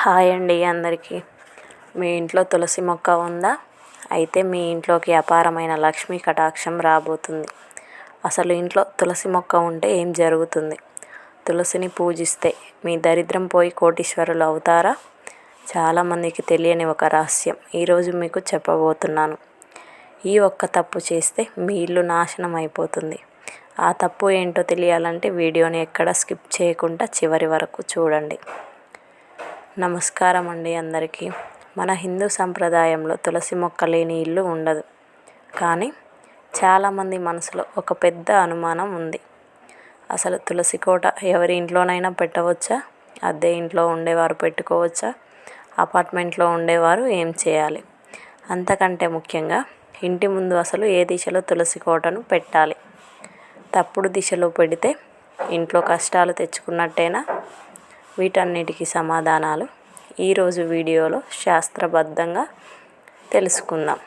Hi అండి అందరికీ. మీ ఇంట్లో తులసి మొక్క ఉందా? అయితే మీ ఇంట్లోకి అపారమైన లక్ష్మీ కటాక్షం రాబోతుంది. అసలు ఇంట్లో తులసి మొక్క ఉంటే ఏం జరుగుతుంది? తులసిని పూజిస్తే మీ దరిద్రం పోయి కోటీశ్వరులు అవుతారా? చాలామందికి తెలియని ఒక రహస్యం ఈరోజు మీకు చెప్పబోతున్నాను. ఈ ఒక్క తప్పు చేస్తే మీ ఇల్లు నాశనం అయిపోతుంది. ఆ తప్పు ఏంటో తెలియాలంటే వీడియోని ఎక్కడ స్కిప్ చేయకుండా చివరి వరకు చూడండి. నమస్కారం అండి అందరికీ. మన హిందూ సంప్రదాయంలో తులసి మొక్క లేని ఇల్లు ఉండదు. కానీ చాలామంది మనసులో ఒక పెద్ద అనుమానం ఉంది. అసలు తులసి కోట ఎవరి ఇంట్లోనైనా పెట్టవచ్చా? అద్దె ఇంట్లో ఉండేవారు పెట్టుకోవచ్చా? అపార్ట్మెంట్లో ఉండేవారు ఏం చేయాలి? అంతకంటే ముఖ్యంగా ఇంటి ముందు అసలు ఏ దిశలో తులసి కోటను పెట్టాలి? తప్పుడు దిశలో పెడితే ఇంట్లో కష్టాలు తెచ్చుకున్నట్టేనా? వీటన్నిటికీ సమాధానాలు ఈరోజు వీడియోలో శాస్త్రబద్ధంగా తెలుసుకుందాం.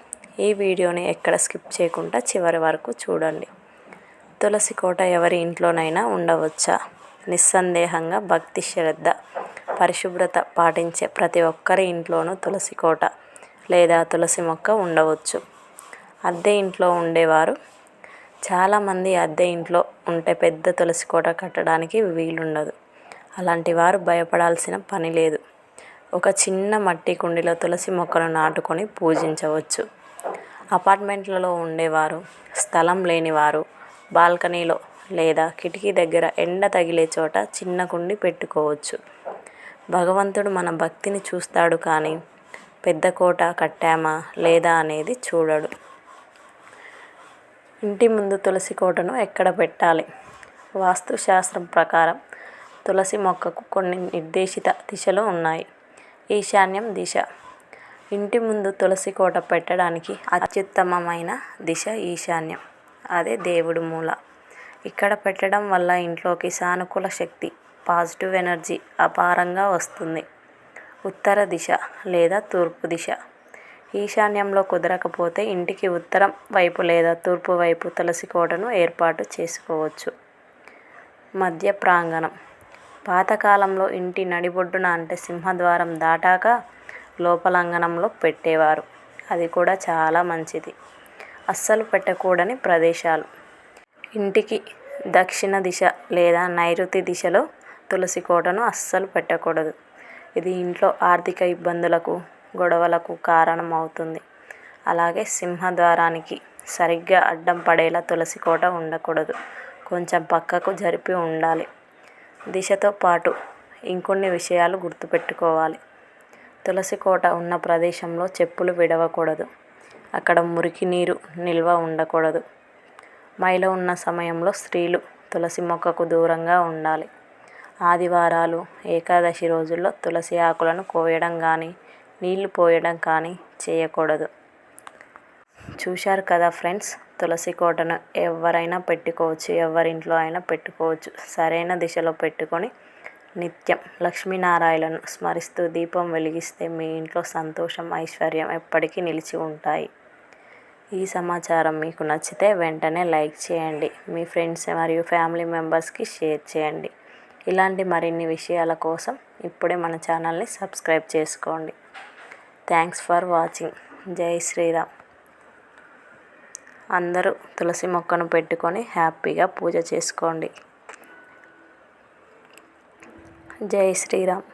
ఈ వీడియోని ఎక్కడ స్కిప్ చేయకుండా చివరి వరకు చూడండి. తులసి కోట ఎవరి ఇంట్లోనైనా ఉండవచ్చా? నిస్సందేహంగా భక్తి, శ్రద్ధ, పరిశుభ్రత పాటించే ప్రతి ఒక్కరి ఇంట్లోనూ తులసి కోట లేదా తులసి మొక్క ఉండవచ్చు. అద్దె ఇంట్లో ఉండేవారు చాలామంది అద్దె ఇంట్లో ఉంటే పెద్ద తులసి కోట కట్టడానికి వీలుండదు. అలాంటి వారు భయపడాల్సిన పని లేదు. ఒక చిన్న మట్టి కుండీలో తులసి మొక్కను నాటుకొని పూజించవచ్చు. అపార్ట్మెంట్లలో ఉండేవారు, స్థలం లేనివారు బాల్కనీలో లేదా కిటికీ దగ్గర ఎండ తగిలే చోట చిన్న కుండి పెట్టుకోవచ్చు. భగవంతుడు మన భక్తిని చూస్తాడు, కానీ పెద్ద కోట కట్టామా లేదా అనేది చూడడు. ఇంటి ముందు తులసి కోటను ఎక్కడ పెట్టాలి? వాస్తుశాస్త్రం ప్రకారం తులసి మొక్కకు కొన్ని నిర్దేశిత దిశలు ఉన్నాయి. ఈశాన్యం దిశ. ఇంటి ముందు తులసి కోట పెట్టడానికి అత్యుత్తమమైన దిశ ఈశాన్యం. అదే దేవుడి మూల. ఇక్కడ పెట్టడం వల్ల ఇంట్లోకి సానుకూల శక్తి, పాజిటివ్ ఎనర్జీ అపారంగా వస్తుంది. ఉత్తర దిశ లేదా తూర్పు దిశ. ఈశాన్యంలో కుదరకపోతే ఇంటికి ఉత్తరం వైపు లేదా తూర్పు వైపు తులసి కోటను ఏర్పాటు చేసుకోవచ్చు. మధ్య ప్రాంగణం. పాతకాలంలో ఇంటి నడిబొడ్డున అంటే సింహద్వారం దాటాక లోపలాంగణంలో పెట్టేవారు. అది కూడా చాలా మంచిది. అస్సలు పెట్టకూడని ప్రదేశాలు. ఇంటికి దక్షిణ దిశ లేదా నైరుతి దిశలో తులసి కోటను అస్సలు పెట్టకూడదు. ఇది ఇంట్లో ఆర్థిక ఇబ్బందులకు, గొడవలకు కారణం అవుతుంది. అలాగే సింహద్వారానికి సరిగ్గా అడ్డం పడేలా తులసి కోట ఉండకూడదు. కొంచెం పక్కకు జరిపి ఉండాలి. దిశతో పాటు ఇంకొన్ని విషయాలు గుర్తుపెట్టుకోవాలి. తులసి కోట ఉన్న ప్రదేశంలో చెప్పులు విడవకూడదు. అక్కడ మురికి నీరు నిల్వ ఉండకూడదు. మైల ఉన్న సమయంలో స్త్రీలు తులసి మొక్కకు దూరంగా ఉండాలి. ఆదివారాలు, ఏకాదశి రోజుల్లో తులసి ఆకులను కోయడం కానీ, నీళ్లు పోయడం కానీ చేయకూడదు. చూశారు కదా ఫ్రెండ్స్, తులసి కోటను ఎవరైనా పెట్టుకోవచ్చు, ఎవరింట్లో అయినా పెట్టుకోవచ్చు. సరైన దిశలో పెట్టుకొని నిత్యం లక్ష్మీనారాయణను స్మరిస్తూ దీపం వెలిగిస్తే మీ ఇంట్లో సంతోషం, ఐశ్వర్యం ఎప్పటికీ నిలిచి ఉంటాయి. ఈ సమాచారం మీకు నచ్చితే వెంటనే లైక్ చేయండి. మీ ఫ్రెండ్స్ మరియు ఫ్యామిలీ మెంబర్స్కి షేర్ చేయండి. ఇలాంటి మరిన్ని విషయాల కోసం ఇప్పుడే మన ఛానల్ని సబ్స్క్రైబ్ చేసుకోండి. Thanks for watching. జై శ్రీరామ్. అందరూ తులసి మొక్కను పెట్టుకొని హ్యాపీగా పూజ చేసుకోండి. జై శ్రీరామ్.